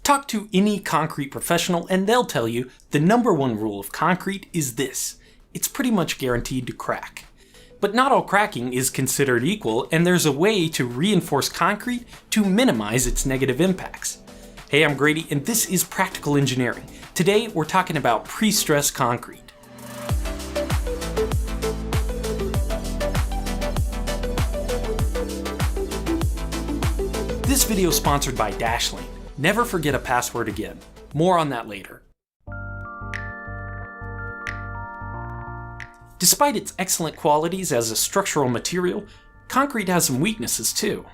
Talk to any concrete professional and they'll tell you the #1 rule of concrete is this: it's pretty much guaranteed to crack. But not all cracking is considered equal, and there's a way to reinforce concrete to minimize its negative impacts. Hey, I'm Grady, and this is Practical Engineering. Today, we're talking about pre-stressed concrete. This video is sponsored by Dashlane. Never forget a password again. More on that later. Despite its excellent qualities as a structural material, concrete has some weaknesses too.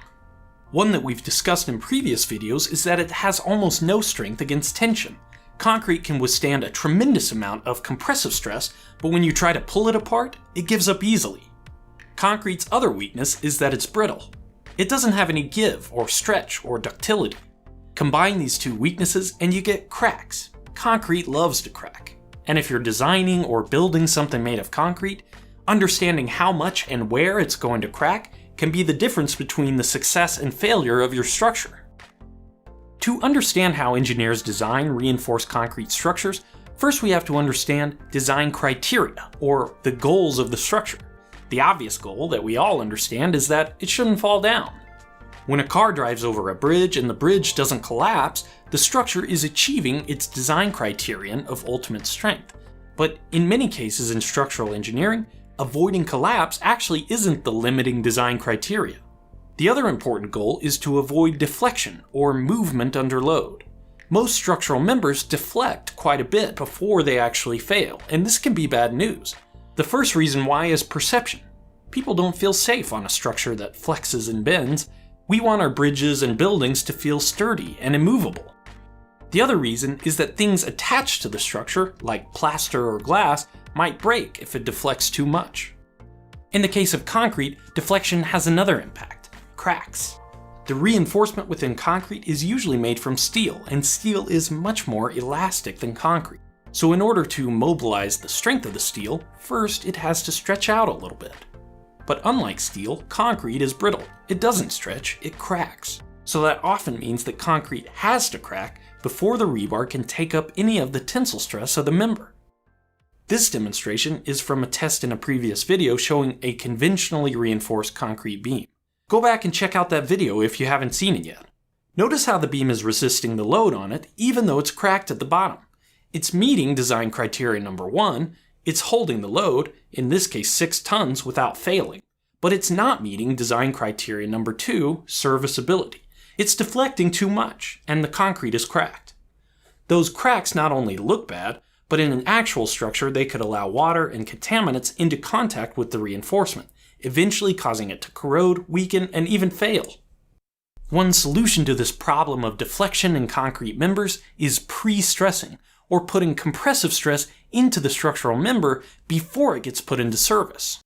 One that we've discussed in previous videos is that it has almost no strength against tension. Concrete can withstand a tremendous amount of compressive stress, but when you try to pull it apart, it gives up easily. Concrete's other weakness is that it's brittle. It doesn't have any give or stretch or ductility. Combine these two weaknesses and you get cracks. Concrete loves to crack. And if you're designing or building something made of concrete, understanding how much and where it's going to crack can be the difference between the success and failure of your structure. To understand how engineers design reinforced concrete structures, first we have to understand design criteria, or the goals of the structure. The obvious goal that we all understand is that it shouldn't fall down. When a car drives over a bridge and the bridge doesn't collapse, the structure is achieving its design criterion of ultimate strength. But in many cases in structural engineering, avoiding collapse actually isn't the limiting design criteria. The other important goal is to avoid deflection or movement under load. Most structural members deflect quite a bit before they actually fail, and this can be bad news. The first reason why is perception. People don't feel safe on a structure that flexes and bends. We want our bridges and buildings to feel sturdy and immovable. The other reason is that things attached to the structure, like plaster or glass, might break if it deflects too much. In the case of concrete, deflection has another impact: cracks. The reinforcement within concrete is usually made from steel, and steel is much more elastic than concrete. So in order to mobilize the strength of the steel, first it has to stretch out a little bit. But unlike steel, concrete is brittle. It doesn't stretch, it cracks. So that often means that concrete has to crack before the rebar can take up any of the tensile stress of the member. This demonstration is from a test in a previous video showing a conventionally reinforced concrete beam. Go back and check out that video if you haven't seen it yet. Notice how the beam is resisting the load on it even though it's cracked at the bottom. It's meeting design criteria #1, it's holding the load, in this case 6 tons, without failing. But it's not meeting design criteria #2, serviceability. It's deflecting too much, and the concrete is cracked. Those cracks not only look bad, but in an actual structure they could allow water and contaminants into contact with the reinforcement, eventually causing it to corrode, weaken, and even fail. One solution to this problem of deflection in concrete members is pre-stressing, or putting compressive stress into the structural member before it gets put into service.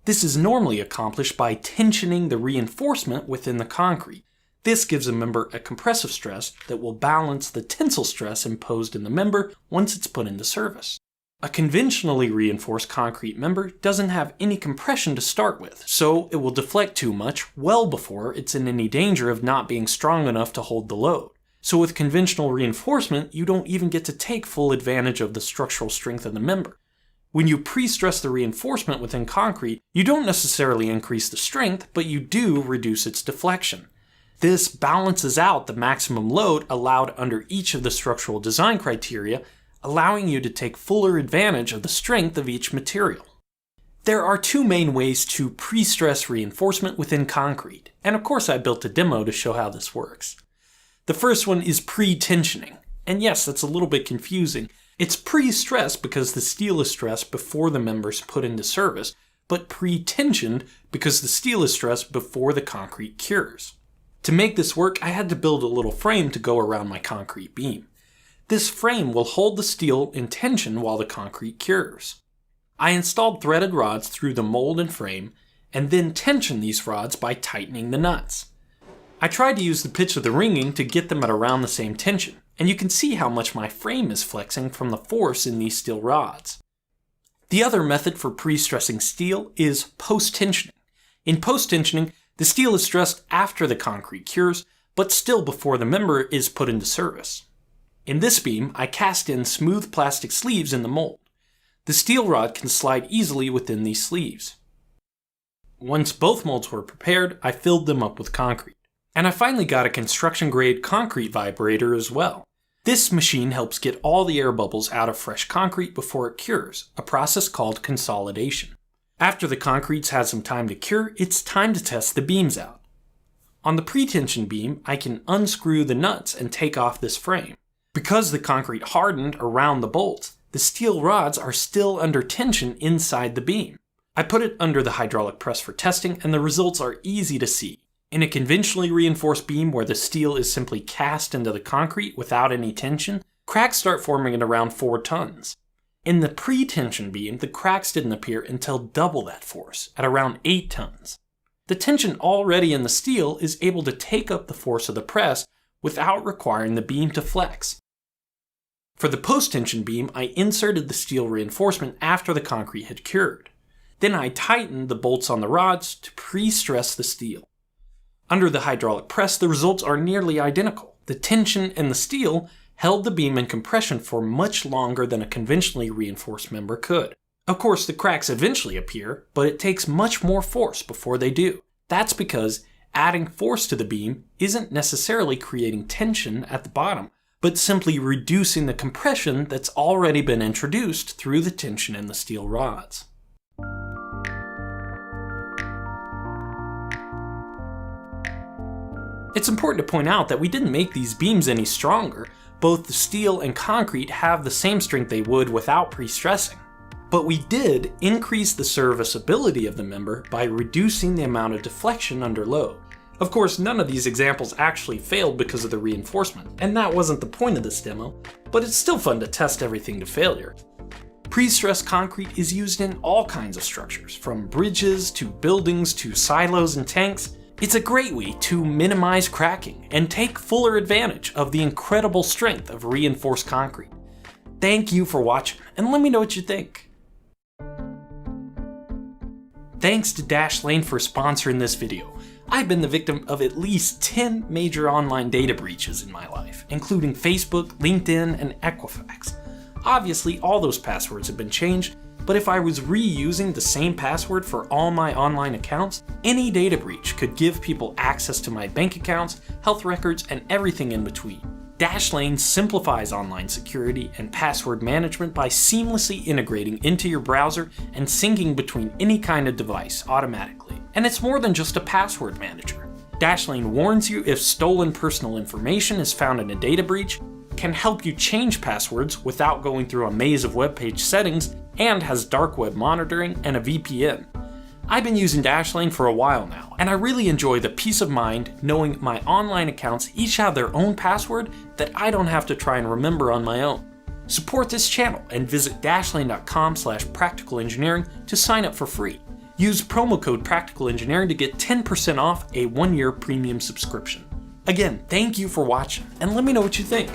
This is normally accomplished by tensioning the reinforcement within the concrete. This gives a member a compressive stress that will balance the tensile stress imposed in the member once it's put into service. A conventionally reinforced concrete member doesn't have any compression to start with, so it will deflect too much well before it's in any danger of not being strong enough to hold the load. So with conventional reinforcement, you don't even get to take full advantage of the structural strength of the member. When you pre-stress the reinforcement within concrete, you don't necessarily increase the strength, but you do reduce its deflection. This balances out the maximum load allowed under each of the structural design criteria, allowing you to take fuller advantage of the strength of each material. There are two main ways to pre-stress reinforcement within concrete, and of course I built a demo to show how this works. The first one is pre-tensioning, and yes, that's a little bit confusing. It's pre-stressed because the steel is stressed before the member's put into service, but pre-tensioned because the steel is stressed before the concrete cures. To make this work, I had to build a little frame to go around my concrete beam. This frame will hold the steel in tension while the concrete cures. I installed threaded rods through the mold and frame, and then tensioned these rods by tightening the nuts. I tried to use the pitch of the ringing to get them at around the same tension, and you can see how much my frame is flexing from the force in these steel rods. The other method for pre-stressing steel is post-tensioning. In post-tensioning, the steel is stressed after the concrete cures, but still before the member is put into service. In this beam, I cast in smooth plastic sleeves in the mold. The steel rod can slide easily within these sleeves. Once both molds were prepared, I filled them up with concrete. And I finally got a construction-grade concrete vibrator as well. This machine helps get all the air bubbles out of fresh concrete before it cures, a process called consolidation. After the concrete's had some time to cure, it's time to test the beams out. On the pre-tension beam, I can unscrew the nuts and take off this frame. Because the concrete hardened around the bolts, the steel rods are still under tension inside the beam. I put it under the hydraulic press for testing, and the results are easy to see. In a conventionally reinforced beam where the steel is simply cast into the concrete without any tension, cracks start forming at around 4 tons. In the pre-tension beam, the cracks didn't appear until double that force, at around 8 tons. The tension already in the steel is able to take up the force of the press without requiring the beam to flex. For the post-tension beam, I inserted the steel reinforcement after the concrete had cured. Then I tightened the bolts on the rods to pre-stress the steel. Under the hydraulic press, the results are nearly identical. The tension in the steel held the beam in compression for much longer than a conventionally reinforced member could. Of course, the cracks eventually appear, but it takes much more force before they do. That's because adding force to the beam isn't necessarily creating tension at the bottom, but simply reducing the compression that's already been introduced through the tension in the steel rods. It's important to point out that we didn't make these beams any stronger. Both the steel and concrete have the same strength they would without pre-stressing. But we did increase the serviceability of the member by reducing the amount of deflection under load. Of course, none of these examples actually failed because of the reinforcement, and that wasn't the point of this demo, but it's still fun to test everything to failure. Pre-stressed concrete is used in all kinds of structures, from bridges to buildings to silos and tanks. It's a great way to minimize cracking and take fuller advantage of the incredible strength of reinforced concrete. Thank you for watching, and let me know what you think. Thanks to Dashlane for sponsoring this video. I've been the victim of at least 10 major online data breaches in my life, including Facebook, LinkedIn, and Equifax. Obviously, all those passwords have been changed, but if I was reusing the same password for all my online accounts, any data breach could give people access to my bank accounts, health records, and everything in between. Dashlane simplifies online security and password management by seamlessly integrating into your browser and syncing between any kind of device automatically. And it's more than just a password manager. Dashlane warns you if stolen personal information is found in a data breach, can help you change passwords without going through a maze of web page settings, and has dark web monitoring and a VPN. I've been using Dashlane for a while now, and I really enjoy the peace of mind knowing my online accounts each have their own password that I don't have to try and remember on my own. Support this channel and visit dashlane.com/practicalengineering to sign up for free. Use promo code practicalengineering to get 10% off a 1-year premium subscription. Again, thank you for watching, and let me know what you think.